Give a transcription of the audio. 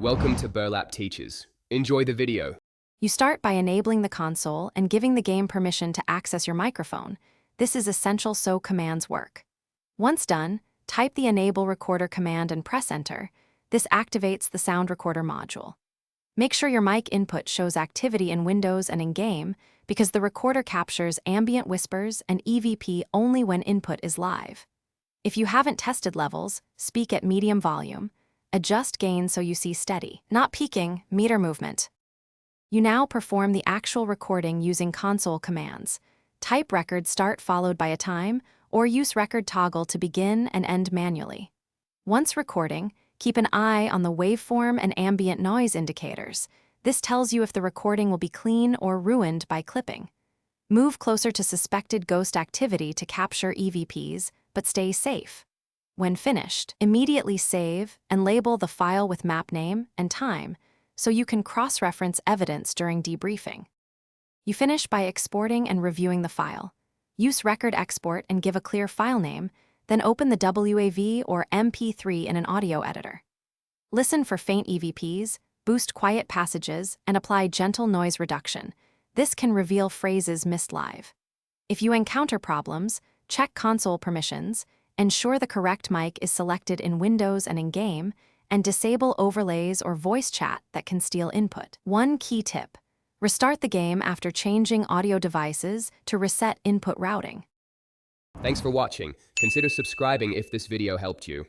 Welcome to Burlap Teachers. Enjoy the video. You start by enabling the console and giving the game permission to access your microphone. This is essential so commands work. Once done, type the Enable Recorder command and press Enter. This activates the sound recorder module. Make sure your mic input shows activity in Windows and in-game because the recorder captures ambient whispers and EVP only when input is live. If you haven't tested levels, speak at medium volume. Adjust gain so you see steady, not peaking, meter movement. You now perform the actual recording using console commands. Type record start followed by a time, or use record toggle to begin and end manually. Once recording, keep an eye on the waveform and ambient noise indicators. This tells you if the recording will be clean or ruined by clipping. Move closer to suspected ghost activity to capture EVPs, but stay safe. When finished, immediately save and label the file with map name and time so you can cross-reference evidence during debriefing. You finish by exporting and reviewing the file. Use record export and give a clear file name, then open the WAV or MP3 in an audio editor. Listen for faint EVPs, boost quiet passages, and apply gentle noise reduction. This can reveal phrases missed live. If you encounter problems, check console permissions, ensure the correct mic is selected in Windows and in-game, and disable overlays or voice chat that can steal input. One key tip: restart the game after changing audio devices to reset input routing. Thanks for watching. Consider subscribing if this video helped you.